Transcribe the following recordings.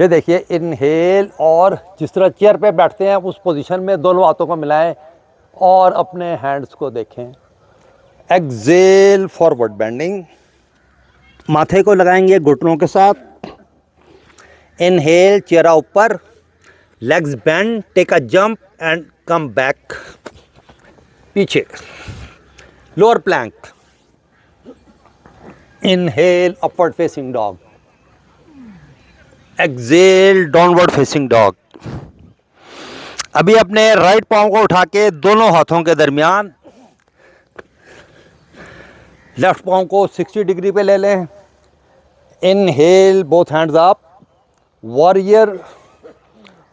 ये देखिए इनहेल, और जिस तरह चेयर पे बैठते हैं उस पोजीशन में दोनों हाथों को मिलाएं और अपने हैंड्स को देखें। एक्सेल फॉरवर्ड बेंडिंग, माथे को लगाएंगे घुटनों के साथ। इनहेल, चेहरा ऊपर, legs bend, take a jump and come back, पीछे, lower plank. Inhale, upward facing dog. Exhale, downward facing dog. अभी अपने राइट पाँव को उठा के दोनों हाथों के दरमियान लेफ्ट पाँव को 60 डिग्री पे ले लें। Inhale, both hands up, warrior,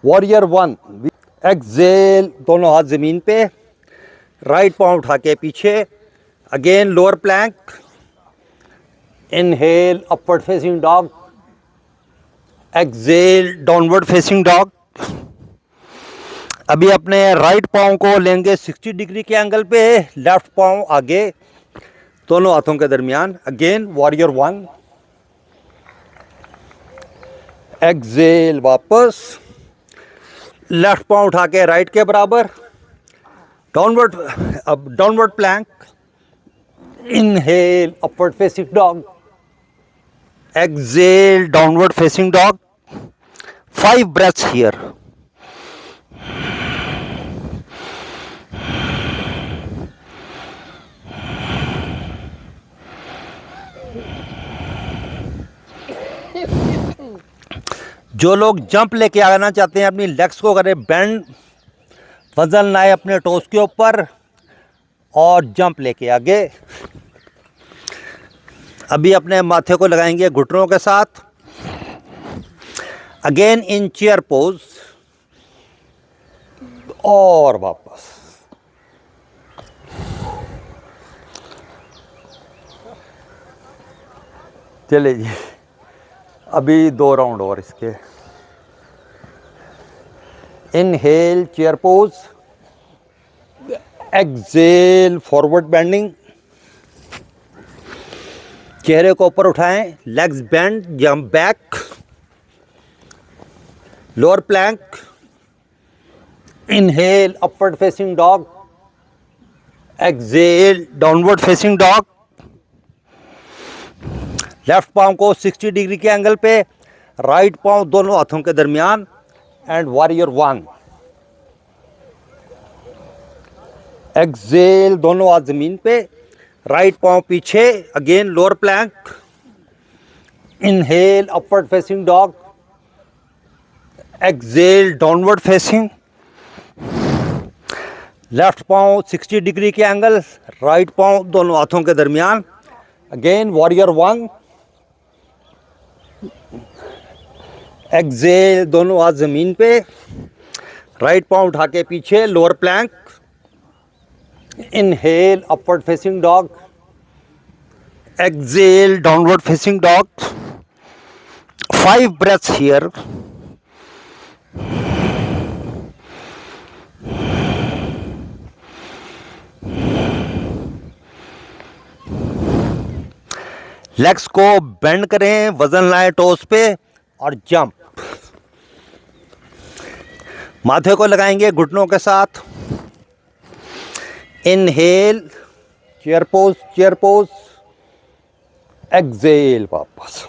warrior 1। Exhale, दोनों हाथ ज़मीन पे, राइट पाँव उठा के पीछे, again lower plank. Inhale, upward facing dog. Exhale, downward facing dog. अभी अपने राइट पाँव को लेंगे 60 डिग्री के एंगल पे, लेफ्ट पाँव आगे दोनों हाथों के दरमियान, अगेन वॉरियर 1। एक्सेल, वापस लेफ्ट पाँव उठा के राइट के बराबर, डाउनवर्ड, अब downward plank. Inhale, upward facing dog. Exhale, downward facing dog. 5 breaths here. जो लोग जंप लेके आना चाहते हैं, अपनी लेग्स को करें बेंड, वजन लाए अपने टोस के ऊपर और जंप लेके आगे। अभी अपने माथे को लगाएंगे घुटनों के साथ। अगेन इन चेयर पोज, और वापस। चले जी, अभी 2 राउंड और इसके। Inhale, chair pose. Exhale, forward bending, चेहरे को ऊपर उठाएं, legs bend, jump back, lower plank. Inhale, upward facing dog. Exhale, downward facing dog. Left पाँव को 60 डिग्री के एंगल पे, राइट पाँव दोनों हाथों के दरमियान, एंड वॉरियर 1। एक्सेल, दोनों हाथ जमीन पे, राइट पाँव पीछे, again lower plank. Inhale, upward facing dog. Exhale, downward facing. Left पाँव 60 डिग्री के एंगल, राइट पाँव दोनों हाथों के दरमियान, अगेन वॉरियर 1। एक्सेल, दोनों हाथ जमीन पे, राइट पाँव उठा के पीछे, lower plank. Inhale, upward facing dog. Exhale, downward facing dog. 5 breaths here. Legs को बेंड करें, वजन लाएं टोस पे और जंप। माथे को लगाएंगे घुटनों के साथ। Inhale, chair pose, chair pose. Exhale, वापस।